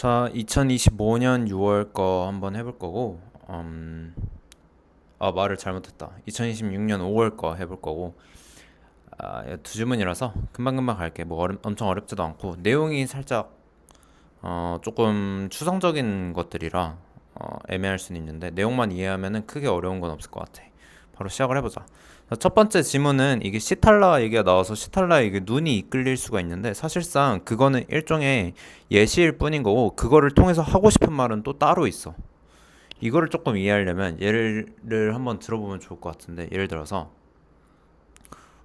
자, 2025년 6월 거 한번 해볼 거고, 말을 잘못했다. 2026년 5월 거 해볼 거고, 두 주문이라서 금방금방 갈게. 뭐 엄청 어렵지도 않고, 내용이 살짝, 조금 추상적인 것들이라, 애매할 수는 있는데, 내용만 이해하면은 크게 어려운 건 없을 것 같아. 바로 시작을 해보자. 자, 첫 번째 지문은 이게 시탈라 얘기가 나와서 시탈라에 이게 눈이 이끌릴 수가 있는데 사실상 그거는 일종의 예시일 뿐인 거고 그거를 통해서 하고 싶은 말은 또 따로 있어. 이거를 조금 이해하려면 예를 한번 들어보면 좋을 것 같은데 예를 들어서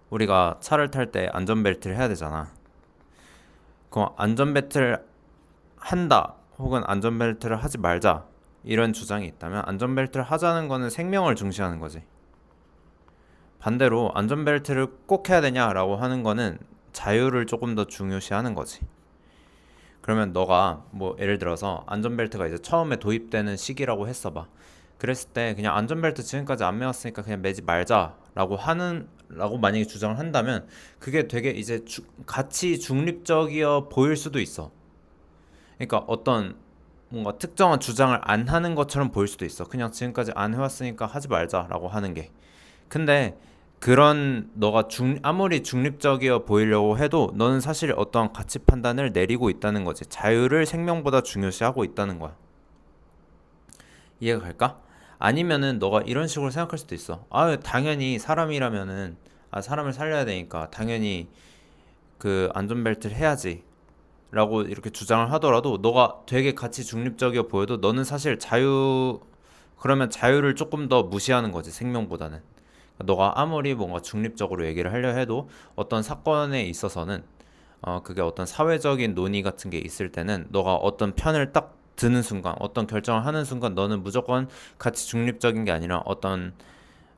우리가 차를 탈 때 안전벨트를 해야 되잖아. 그럼 안전벨트를 한다 혹은 안전벨트를 하지 말자 이런 주장이 있다면 안전벨트를 하자는 거는 생명을 중시하는 거지. 반대로 안전벨트를 꼭 해야 되냐라고 하는 거는 자유를 조금 더 중요시하는 거지. 그러면 너가 뭐 예를 들어서 안전벨트가 이제 처음에 도입되는 시기라고 했어봐. 그랬을 때 그냥 안전벨트 지금까지 안 매웠으니까 그냥 매지 말자라고 만약에 주장을 한다면 그게 되게 이제 가치 중립적이어 보일 수도 있어. 그러니까 어떤 뭔가 특정한 주장을 안 하는 것처럼 보일 수도 있어. 그냥 지금까지 안 해왔으니까 하지 말자라고 하는 게. 근데 그런 너가 아무리 중립적이어 보이려고 해도 너는 사실 어떠한 가치 판단을 내리고 있다는 거지. 자유를 생명보다 중요시하고 있다는 거야. 이해가 갈까? 아니면은 너가 이런 식으로 생각할 수도 있어. 당연히 사람이라면은 사람을 살려야 되니까 당연히 그 안전벨트를 해야지. 라고 이렇게 주장을 하더라도 너가 되게 가치 중립적이어 보여도 너는 사실 그러면 자유를 조금 더 무시하는 거지, 생명보다는. 너가 아무리 뭔가 중립적으로 얘기를 하려 해도 어떤 사건에 있어서는 그게 어떤 사회적인 논의 같은 게 있을 때는 너가 어떤 편을 딱 드는 순간 어떤 결정을 하는 순간 너는 무조건 가치 중립적인 게 아니라 어떤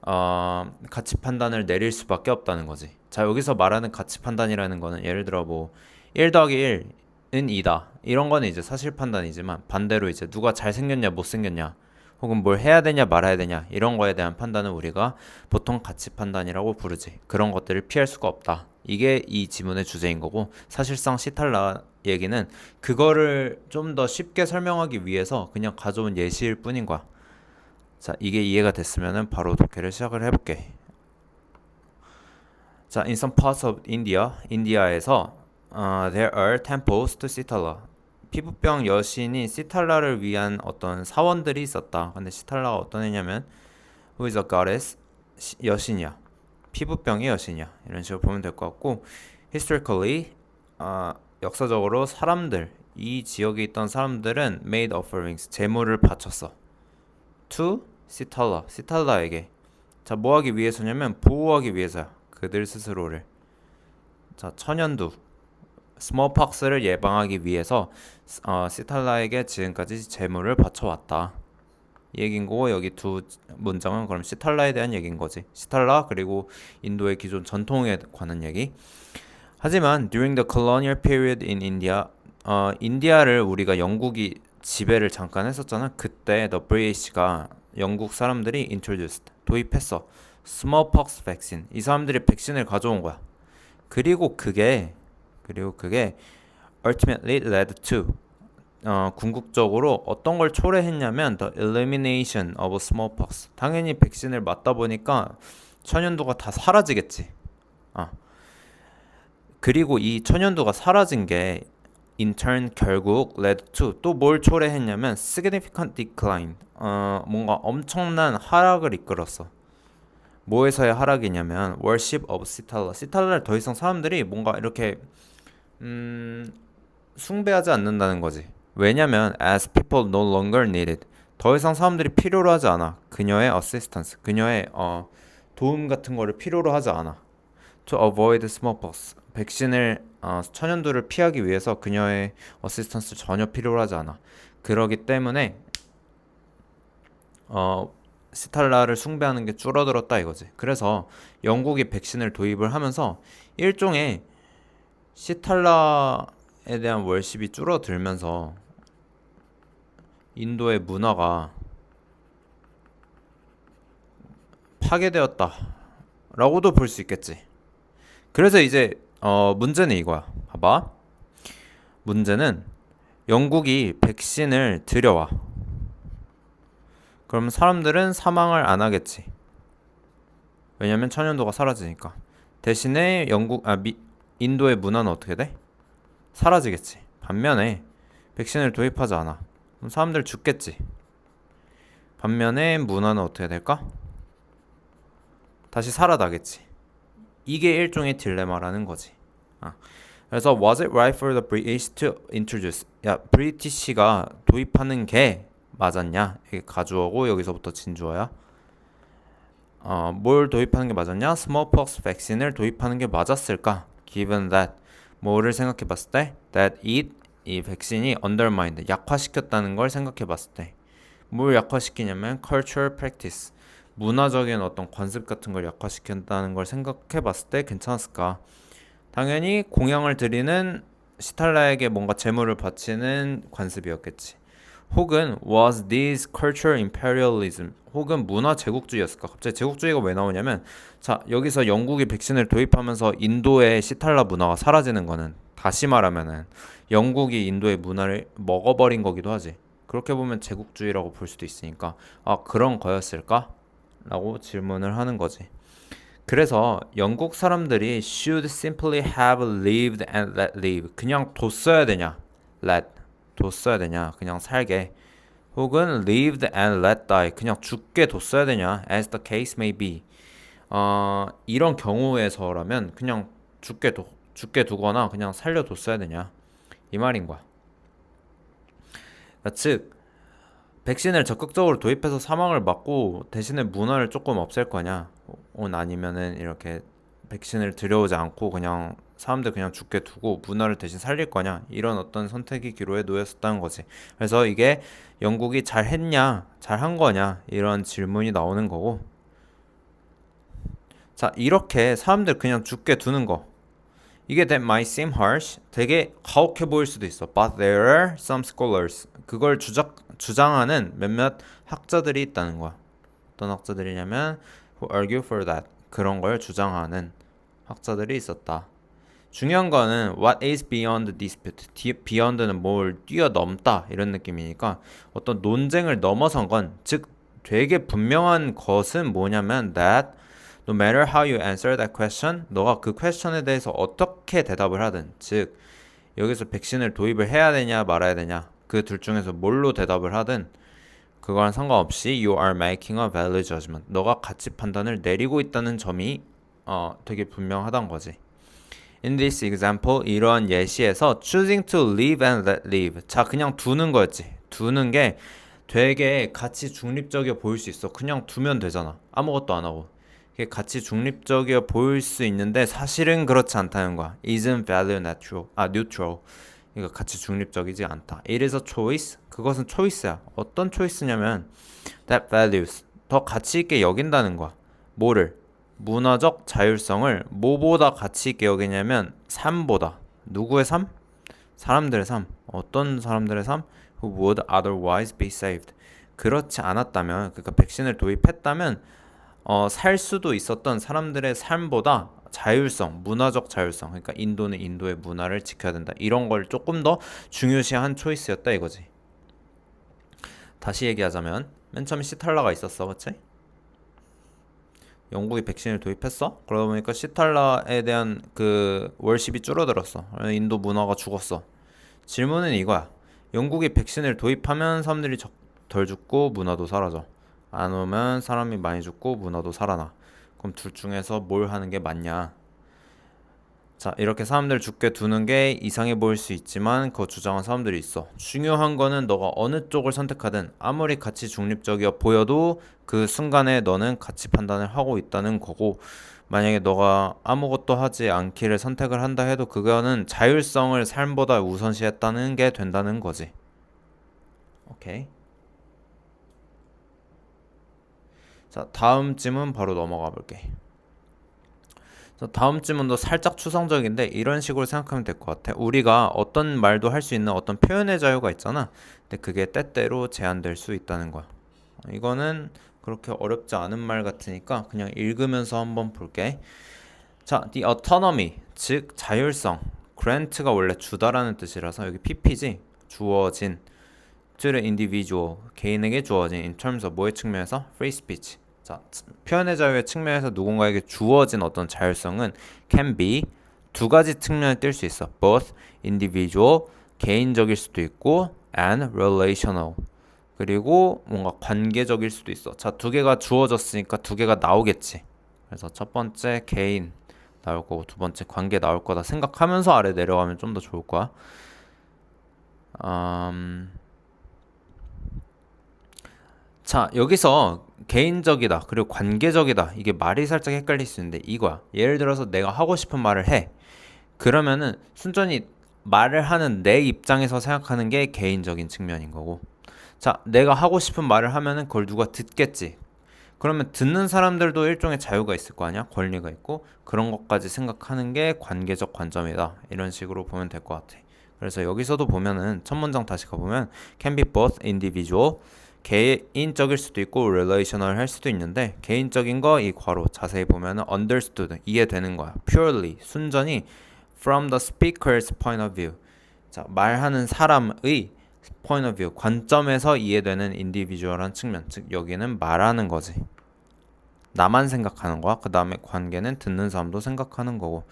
가치 판단을 내릴 수밖에 없다는 거지. 자, 여기서 말하는 가치 판단이라는 거는 예를 들어 뭐 1 더하기 1은 2다 이런 거는 이제 사실 판단이지만 반대로 이제 누가 잘생겼냐 못생겼냐 혹은 뭘 해야 되냐 말아야 되냐 이런 거에 대한 판단은 우리가 보통 가치 판단이라고 부르지. 그런 것들을 피할 수가 없다. 이게 이 지문의 주제인 거고 사실상 시탈라 얘기는 그거를 좀 더 쉽게 설명하기 위해서 그냥 가져온 예시일 뿐인 거야. 자, 이게 이해가 됐으면 바로 독해를 시작을 해볼게. 자, in some parts of India, 인디아에서 there are temples to Sitala. 피부병 여신이 시탈라를 위한 어떤 사원들이 있었다. 근데 시탈라가 어떤 애냐면 who is a goddess? 여신이야. 피부병의 여신이야. 이런 식으로 보면 될 것 같고 historically 역사적으로 이 지역에 있던 사람들은 made offerings, 제물을 바쳤어. to 시탈라에게. 자, 뭐 하기 위해서냐면 보호하기 위해서야. 그들 스스로를. 자, 천연두 스몰팍스를 예방하기 위해서 시탈라에게 지금까지 제물을 바쳐왔다. 이 얘긴 거고 여기 두 문장은 그럼 시탈라에 대한 얘긴 거지. 시탈라 그리고 인도의 기존 전통에 관한 얘기. 하지만 during the colonial period in India, 인디아를 우리가 영국이 지배를 잠깐 했었잖아. 그때 the British가 영국 사람들이 introduced 도입했어. smallpox vaccine. 이 사람들이 백신을 가져온 거야. 그리고 그게 ultimately led to 궁극적으로 어떤 걸 초래했냐면 the elimination of smallpox. 당연히 백신을 맞다 보니까 천연두가 다 사라지겠지. 그리고 이 천연두가 사라진 게 in turn 결국 led to 또 뭘 초래했냐면 significant decline. 뭔가 엄청난 하락을 이끌었어. 뭐에서의 하락이냐면 worship of Sitala. 시탈라를 더 이상 사람들이 뭔가 이렇게 숭배하지 않는다는 거지. 왜냐면 as people no longer needed. 더 이상 사람들이 필요로 하지 않아. 그녀의 assistance, 그녀의 도움 같은 거를 필요로 하지 않아. To avoid smallpox. 백신을 천연두를 피하기 위해서 그녀의 어시스턴스 전혀 필요로 하지 않아. 그러기 때문에 시탈라를 숭배하는 게 줄어들었다 이거지. 그래서 영국이 백신을 도입을 하면서 일종의 시탈라에 대한 월십이 줄어들면서 인도의 문화가 파괴되었다 라고도 볼 수 있겠지. 그래서 이제 문제는 이거야. 봐봐. 문제는 영국이 백신을 들여와. 그럼 사람들은 사망을 안 하겠지. 왜냐면 천연도가 사라지니까. 대신에 인도의 문화는 어떻게 돼? 사라지겠지. 반면에 백신을 도입하지 않아. 그럼 사람들 죽겠지. 반면에 문화는 어떻게 될까? 다시 살아나겠지. 이게 일종의 딜레마라는 거지. 그래서 was it right for the British to introduce? 야, 브리티시가 도입하는 게 맞았냐? 이게 가주어고 여기서부터 진주어야. 뭘 도입하는 게 맞았냐? smallpox 백신을 도입하는 게 맞았을까? Given that 뭐를 생각해 봤을 때 that 이 백신이 undermined 약화시켰다는 걸 생각해 봤을 때 뭘 약화시키냐면 cultural practice 문화적인 어떤 관습 같은 걸 약화시킨다는 걸 생각해 봤을 때 괜찮았을까? 당연히 공양을 드리는 시탈라에게 뭔가 재물을 바치는 관습이었겠지. 혹은 was this cultural imperialism 혹은 문화 제국주의였을까? 갑자기 제국주의가 왜 나오냐면 자 여기서 영국이 백신을 도입하면서 인도의 시탈라 문화가 사라지는 거는 다시 말하면은 영국이 인도의 문화를 먹어버린 거기도 하지. 그렇게 보면 제국주의라고 볼 수도 있으니까 그런 거였을까? 라고 질문을 하는 거지. 그래서 영국 사람들이 should simply have lived and let live 그냥 뒀어야 되냐 let 뒀어야 되냐 그냥 살게 혹은 lived and let die 그냥 죽게 뒀어야 되냐 as the case may be 이런 경우에서라면 그냥 죽게 두거나 그냥 살려뒀어야 되냐 이 말인 거야. 즉 백신을 적극적으로 도입해서 사망을 막고 대신에 문화를 조금 없앨 거냐 아니면은 이렇게 백신을 들여오지 않고 그냥 사람들 그냥 죽게 두고 문화를 대신 살릴 거냐 이런 어떤 선택의 기로에 놓였었다는 거지. 그래서 이게 영국이 잘했냐 잘한 거냐 이런 질문이 나오는 거고 자 이렇게 사람들 그냥 죽게 두는 거 이게 that might seem harsh 되게 가혹해 보일 수도 있어. But there are some scholars 그걸 주장하는 몇몇 학자들이 있다는 거야. 어떤 학자들이냐면 who argue for that 그런 걸 주장하는 학자들이 있었다. 중요한 거는 what is beyond dispute beyond는 뭘 뛰어넘다 이런 느낌이니까 어떤 논쟁을 넘어선 건 즉 되게 분명한 것은 뭐냐면 that no matter how you answer that question 너가 그 퀘스천에 대해서 어떻게 대답을 하든 즉 여기서 백신을 도입을 해야 되냐 말아야 되냐 그 둘 중에서 뭘로 대답을 하든 그거랑 상관없이 you are making a value judgment 너가 가치 판단을 내리고 있다는 점이 되게 분명하단 거지. In this example 이러한 예시에서 choosing to live and let live 자 그냥 두는 거였지. 두는 게 되게 가치 중립적이어 보일 수 있어. 그냥 두면 되잖아. 아무것도 안 하고. 이게 가치 중립적이어 보일 수 있는데 사실은 그렇지 않다는 거야. Isn't value neutral. 이거 가치 중립적이지 않다. It is a choice. 그것은 초이스야. 어떤 초이스냐면 that values 더 가치 있게 여긴다는 거야. 뭐를? 문화적 자율성을 뭐보다 가치 있게 여기냐면 삶보다. 누구의 삶? 사람들의 삶. 어떤 사람들의 삶? Who would otherwise be saved. 그렇지 않았다면 그러니까 백신을 도입했다면 살 수도 있었던 사람들의 삶보다 자율성, 문화적 자율성 그러니까 인도는 인도의 문화를 지켜야 된다. 이런 걸 조금 더 중요시한 초이스였다 이거지. 다시 얘기하자면 맨 처음에 시탈라가 있었어. 그치? 영국이 백신을 도입했어? 그러다 보니까 시탈라에 대한 그 월십이 줄어들었어. 인도 문화가 죽었어. 질문은 이거야. 영국이 백신을 도입하면 사람들이 덜 죽고 문화도 사라져. 안 오면 사람이 많이 죽고 문화도 살아나. 그럼 둘 중에서 뭘 하는 게 맞냐? 자, 이렇게 사람들 죽게 두는 게 이상해 보일 수 있지만 그거 주장한 사람들이 있어. 중요한 거는 너가 어느 쪽을 선택하든 아무리 가치 중립적이어 보여도 그 순간에 너는 가치 판단을 하고 있다는 거고 만약에 너가 아무것도 하지 않기를 선택을 한다 해도 그거는 자율성을 삶보다 우선시했다는 게 된다는 거지. 오케이. 자, 다음 질문 바로 넘어가 볼게. 다음 질문도 살짝 추상적인데 이런 식으로 생각하면 될 것 같아. 우리가 어떤 말도 할 수 있는 어떤 표현의 자유가 있잖아. 근데 그게 때때로 제한될 수 있다는 거야. 이거는 그렇게 어렵지 않은 말 같으니까 그냥 읽으면서 한번 볼게. 자, the autonomy, 즉 자율성. grant가 원래 주다라는 뜻이라서 여기 pp지. 주어진 to the individual 개인에게 주어진 in terms of 뭐의 측면에서 free speech 자 표현의 자유의 측면에서 누군가에게 주어진 어떤 자율성은 can be 두 가지 측면을 띨 수 있어 both individual 개인적일 수도 있고 and relational 그리고 뭔가 관계적일 수도 있어 자 두 개가 주어졌으니까 두 개가 나오겠지 그래서 첫 번째 개인 나올 거고 두 번째 관계 나올 거다 생각하면서 아래 내려가면 좀 더 좋을 거야 자 여기서 개인적이다 그리고 관계적이다 이게 말이 살짝 헷갈릴 수 있는데 이거야 예를 들어서 내가 하고 싶은 말을 해 그러면은 순전히 말을 하는 내 입장에서 생각하는 게 개인적인 측면인 거고 자 내가 하고 싶은 말을 하면은 그걸 누가 듣겠지 그러면 듣는 사람들도 일종의 자유가 있을 거 아니야 권리가 있고 그런 것까지 생각하는 게 관계적 관점이다 이런 식으로 보면 될 것 같아 그래서 여기서도 보면은 첫 문장 다시 가보면 can be both individual 개인적일 수도 있고 relational 할 수도 있는데 개인적인 거 이 괄호 자세히 보면은 understood 이해되는 거야 purely 순전히 from the speaker's point of view 자 말하는 사람의 point of view 관점에서 이해되는 individual한 측면 즉 여기는 말하는 거지 나만 생각하는 거야 그 다음에 관계는 듣는 사람도 생각하는 거고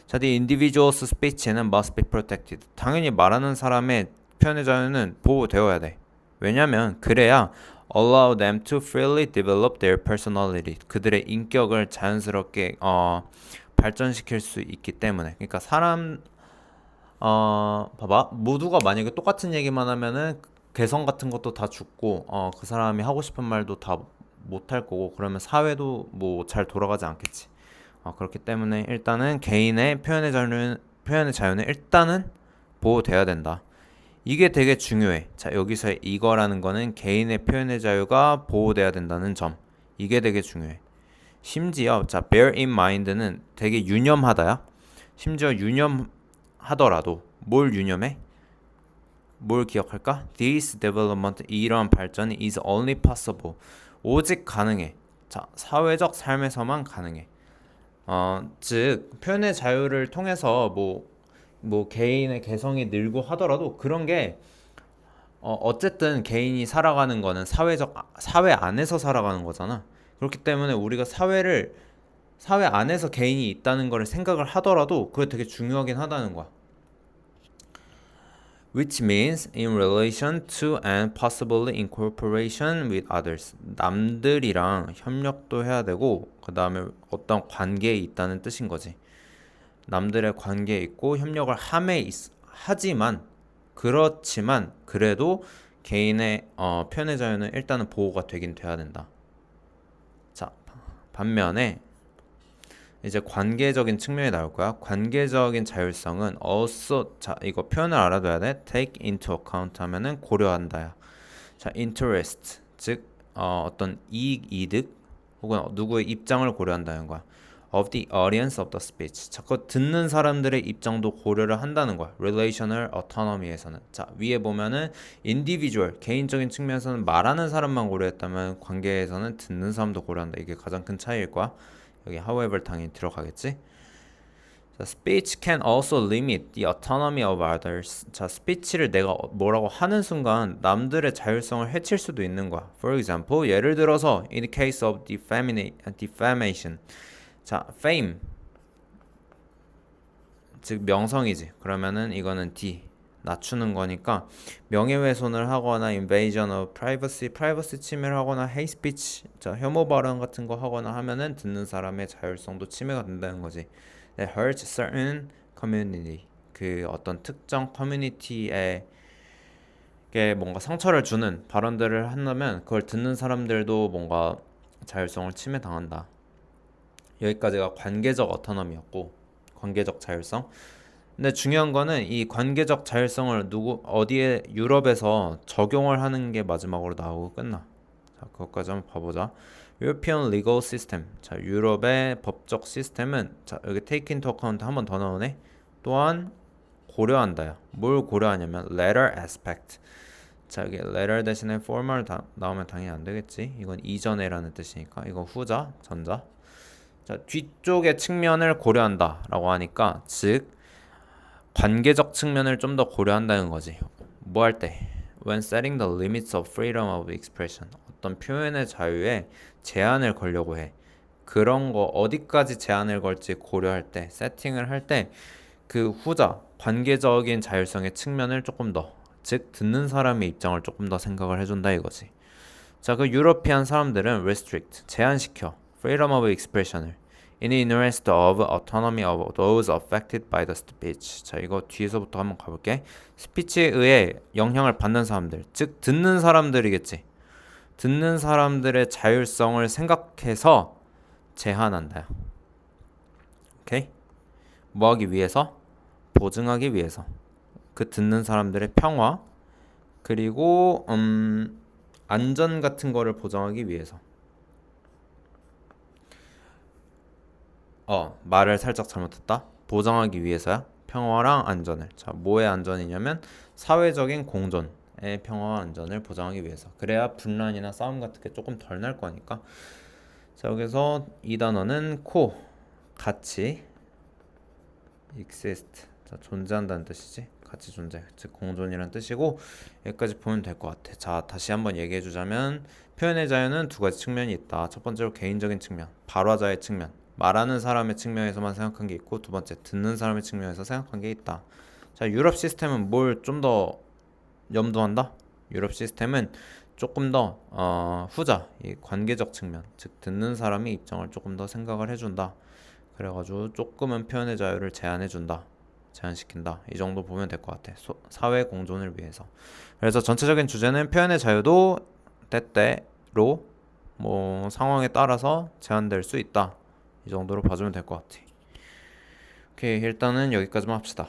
자, the individual's speech는 must be protected 당연히 말하는 사람의 표현의 자유는 보호되어야 돼 왜냐면 그래야 allow them to freely develop their personality 그들의 인격을 자연스럽게 발전시킬 수 있기 때문에 그러니까 사람 봐봐 모두가 만약에 똑같은 얘기만 하면은 개성 같은 것도 다 죽고 그 사람이 하고 싶은 말도 다 못할 거고 그러면 사회도 뭐 잘 돌아가지 않겠지 그렇기 때문에 일단은 개인의 표현의 자유는 일단은 보호돼야 된다 이게 되게 중요해. 자, 여기서의 이거라는 거는 개인의 표현의 자유가 보호돼야 된다는 점. 이게 되게 중요해. 심지어 자, bear in mind는 되게 유념하다야. 심지어 유념하더라도 뭘 유념해? 뭘 기억할까? This development 이러한 발전이 is only possible. 오직 가능해. 자, 사회적 삶에서만 가능해. 즉 표현의 자유를 통해서 뭐 개인의 개성이 늘고 하더라도 그런 게 어쨌든 개인이 살아가는 거는 사회 안에서 살아가는 거잖아. 그렇기 때문에 우리가 사회 안에서 개인이 있다는 걸 생각을 하더라도 그게 되게 중요하긴 하다는 거야. Which means in relation to and possibly in cooperation with others. 남들이랑 협력도 해야 되고 그 다음에 어떤 관계에 있다는 뜻인 거지. 남들의 관계에 있고 협력을 하지만 그렇지만 그래도 개인의 표현의 자유는 일단은 보호가 되긴 돼야 된다. 자, 반면에 이제 관계적인 측면이 나올 거야. 관계적인 자율성은 also 자 이거 표현을 알아둬야 돼. take into account 하면은 고려한다야. 자, interest 즉 어떤 이득 혹은 누구의 입장을 고려한다는 거야. of the audience of the speech. 자꾸 듣는 사람들의 입장도 고려를 한다는 거야. relational autonomy에서는. 자, 위에 보면은 individual, 개인적인 측면에서는 말하는 사람만 고려했다면 관계에서는 듣는 사람도 고려한다. 이게 가장 큰 차이일 거야. 여기 however 당연히 들어가겠지. 자, speech can also limit the autonomy of others. 자, speech를 내가 뭐라고 하는 순간 남들의 자율성을 해칠 수도 있는 거야. For example, 예를 들어서 in the case of defamation. 자, fame 즉 명성이지. 그러면은 이거는 D 낮추는 거니까 명예훼손을 하거나 invasion of privacy 침해를 하거나 hate speech 자, 혐오 발언 같은 거 하거나 하면은 듣는 사람의 자율성도 침해가 된다는 거지. That hurts certain community 그 어떤 특정 커뮤니티에 뭔가 상처를 주는 발언들을 한다면 그걸 듣는 사람들도 뭔가 자율성을 침해당한다. 여기까지가 관계적 어토너미였고 관계적 자율성. 근데 중요한 거는 이 관계적 자율성을 어디에 유럽에서 적용을 하는 게 마지막으로 나오고 끝나. 자, 그것까지 한번 봐보자. European Legal System. 자, 유럽의 법적 시스템은 자, 여기 take into account 한 번 더 나오네. 또한 고려한다요. 뭘 고려하냐면 letter aspect. 자, 여기 letter 대신에 formal 나오면 당연히 안 되겠지. 이건 이전에라는 뜻이니까. 이거 후자, 전자. 자, 뒤쪽의 측면을 고려한다라고 하니까 즉 관계적 측면을 좀 더 고려한다는 거지. 뭐 할 때? When setting the limits of freedom of expression. 어떤 표현의 자유에 제한을 걸려고 해. 그런 거 어디까지 제한을 걸지 고려할 때, 세팅을 할 때 그 후자, 관계적인 자율성의 측면을 조금 더, 즉 듣는 사람의 입장을 조금 더 생각을 해준다 이거지. 자, 그 유러피안 사람들은 restrict, 제한시켜 freedom of expression을 in the interest of autonomy of those affected by the speech. 자, 이거 뒤에서부터 한번 가볼게. 스피치에 의해 영향을 받는 사람들, 즉 듣는 사람들이겠지. 듣는 사람들의 자율성을 생각해서 제한한다. 오케이? 뭐 하기 위해서? 보증하기 위해서. 그 듣는 사람들의 평화, 그리고 안전 같은 거를 보장하기 위해서. 말을 살짝 잘못했다. 보장하기 위해서야. 평화랑 안전을. 자, 뭐의 안전이냐면 사회적인 공존의 평화와 안전을 보장하기 위해서. 그래야 분란이나 싸움 같은 게 조금 덜 날 거니까. 자, 여기서 이 단어는 같이, exist. 자, 존재한다는 뜻이지. 같이 존재, 즉 공존이란 뜻이고, 여기까지 보면 될 것 같아. 자, 다시 한번 얘기해 주자면 표현의 자유는 두 가지 측면이 있다. 첫 번째로 개인적인 측면, 발화자의 측면, 말하는 사람의 측면에서만 생각한 게 있고, 두 번째 듣는 사람의 측면에서 생각한 게 있다. 자, 유럽 시스템은 뭘 좀 더 염두한다? 유럽 시스템은 조금 더 후자, 이 관계적 측면, 즉 듣는 사람의 입장을 조금 더 생각을 해준다. 그래가지고 조금은 표현의 자유를 제한해준다. 제한시킨다. 이 정도 보면 될 것 같아. 사회 공존을 위해서. 그래서 전체적인 주제는 표현의 자유도 때때로 뭐 상황에 따라서 제한될 수 있다. 이 정도로 봐주면 될 것 같아. 오케이, 일단은 여기까지만 합시다.